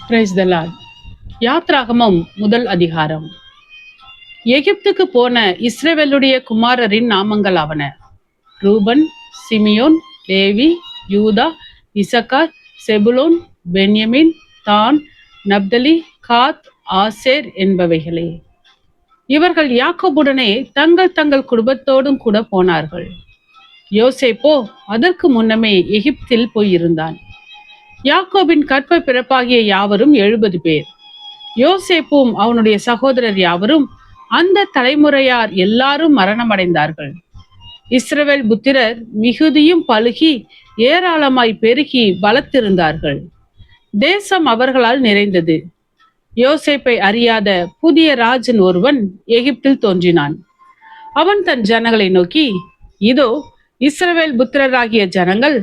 Praise the Lord. யாத்ராகமம் முதல் அதிகாரம். எகிப்துக்கு போன இஸ்ரவேலுடைய குமாரரின் நாமங்கள் ஆவன: ரூபன், சிமியோன், லேவி, யூதா, இசக்கார், செபுலோன், பென்யமின், தான், நப்தலி, காத், ஆசேர் என்பவைகளே. இவர்கள் யாக்கோபுடனே தங்கள் தங்கள் குடும்பத்தோடும் கூட போனார்கள். யோசேப்போ அதற்கு முன்னமே எகிப்தில் போயிருந்தான். யாக்கோபின் கற்ப பிறப்பாகிய யாவரும் 70 பேர். யோசேப்பும் அவனுடைய சகோதரர் யாவரும் அந்த தலைமுறையார் எல்லாரும் மரணமடைந்தார்கள். இஸ்ரவேல் புத்திரர் மிகுதியும் பலுகி ஏராளமாய் பெருகி பலத்திருந்தார்கள். தேசம் அவர்களால் நிறைந்தது. யோசேப்பை அறியாத புதிய ராஜன் ஒருவன் எகிப்தில் தோன்றினான். அவன் தன் ஜனங்களை நோக்கி, இதோ இஸ்ரவேல் புத்திரராகிய ஜனங்கள்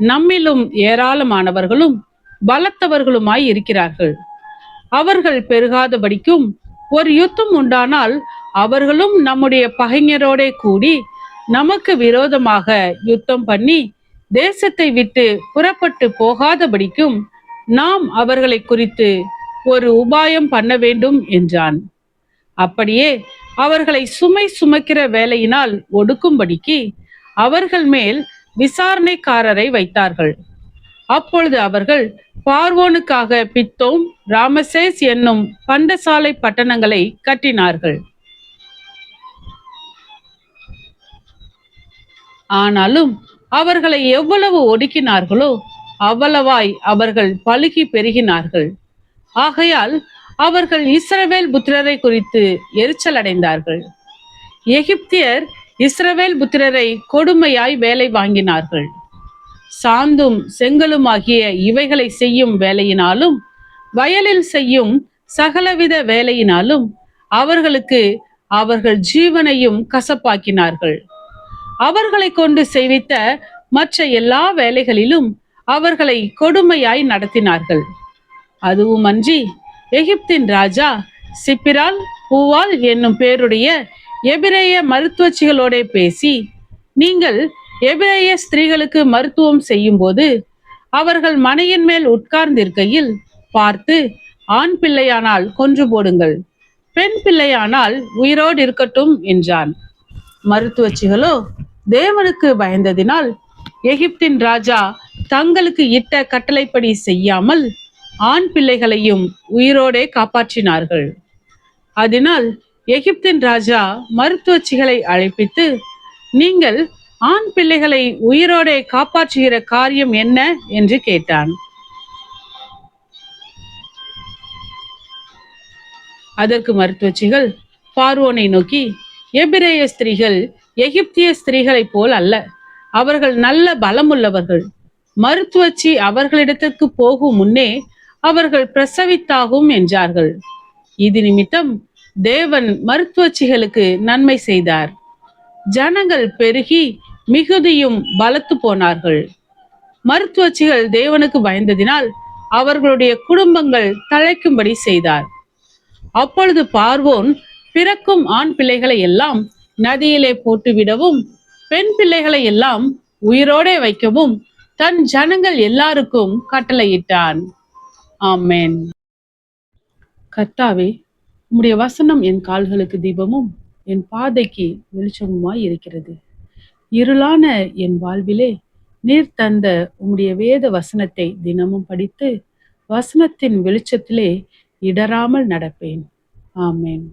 நம்மிலும் ஏராளமானவர்களும் பலத்தவர்களுமாய் இருக்கிறார்கள். அவர்கள் பெருகாதபடிக்கும் ஒரு யுத்தம் உண்டானால் அவர்களும் நம்முடைய பகைஞரோடே கூடி நமக்கு விரோதமாக யுத்தம் பண்ணி தேசத்தை விட்டு புறப்பட்டு போகாதபடிக்கும் நாம் அவர்களை குறித்து ஒரு உபாயம் பண்ண வேண்டும் என்றான். அப்படியே அவர்களை சுமை சுமக்கிற வேலையினால் ஒடுக்கும்படிக்கு அவர்கள் மேல் விசாரணைக்காரரை வைத்தார்கள். அப்பொழுது அவர்கள் பார்வோனுக்காக பித்தோம், ராமசேஸ் என்னும் பண்டசாலை பட்டணங்களை கட்டினார்கள். ஆனாலும் அவர்களை எவ்வளவு ஒடுக்கினார்களோ அவ்வளவாய் அவர்கள் பலுகி பெருகினார்கள். ஆகையால் அவர்கள் இஸ்ரவேல் புத்திரரை குறித்து எரிச்சல் அடைந்தார்கள். எகிப்தியர் இஸ்ரவேல் புத்திரரை கொடுமையாய் வேலை வாங்கினார்கள். சாந்தும் செங்கலுமாகிய இவைகளை செய்யும் வேலையினாலும் வயலில் செய்யும் சகலவித வேலையினாலும் அவர்களுக்கு அவர்கள் ஜீவனையும் கசப்பாக்கினார்கள். அவர்களை கொண்டு செய்வித்த மற்ற எல்லா வேலைகளிலும் அவர்களை கொடுமையாய் நடத்தினார்கள். அதுவுமன்றி எகிப்தின் ராஜா சிப்பிரால், பூவால் என்னும் பேருடைய எபிரேய மருத்துவச்சிகளோட பேசி, நீங்கள் எபிரேய ஸ்திரீகளுக்கு மருத்துவம் செய்யும் போது அவர்கள் மனையின் மேல் உட்கார்ந்திருக்கையில் பார்த்து, ஆண் பிள்ளையானால் கொன்று போடுங்கள், பெண் பிள்ளையானால் உயிரோடு இருக்கட்டும் என்றான். மருத்துவச்சிகளோ தேவனுக்கு பயந்ததினால் எகிப்தின் ராஜா தங்களுக்கு இட்ட கட்டளைப்படி செய்யாமல் ஆண் பிள்ளைகளையும் உயிரோடே காப்பாற்றினார்கள். அதனால் எகிப்தின் ராஜா மருத்துவச்சிகளை அழைப்பித்து, நீங்கள் ஆண் பிள்ளைகளை உயிரோடே காப்பாற்றுகிற காரியம் என்ன என்று கேட்டான். அதற்கு மருத்துவச்சிகள் பார்வோனை நோக்கி, எபிரேய ஸ்திரீகள் எகிப்திய ஸ்திரீகளைப் போல் அல்ல, அவர்கள் நல்ல பலமுள்ளவர்கள். மருத்துவச்சி அவர்களிடத்திற்கு போகும் முன்னே அவர்கள் பிரசவித்தாகும் என்றார்கள். இது நிமித்தம் தேவன் மருத்துவச்சிகளுக்கு நன்மை செய்தார். ஜனங்கள் பெருகி மிகுதியும் பலத்து போனார்கள். மருத்துவச்சிகள் தேவனுக்கு பயந்ததினால் அவர்களுடைய குடும்பங்கள் தழைக்கும்படி செய்தார். அப்பொழுது பார்வோன் பிறக்கும் ஆண் பிள்ளைகளை எல்லாம் நதியிலே போட்டுவிடவும் பெண் பிள்ளைகளை எல்லாம் உயிரோடே வைக்கவும் தன் ஜனங்கள் எல்லாருக்கும் கட்டளையிட்டான். ஆமென். கர்த்தாவே, உம்முடைய வசனம் என் கால்களுக்கு தீபமும் என் பாதைக்கு வெளிச்சமுமாய் இருக்கிறது. இருளான என் வாழ்விலே நீர் தந்த உம்முடைய வேத வசனத்தை தினமும் படித்து வசனத்தின் வெளிச்சத்திலே இடராமல் நடப்பேன். ஆமென்.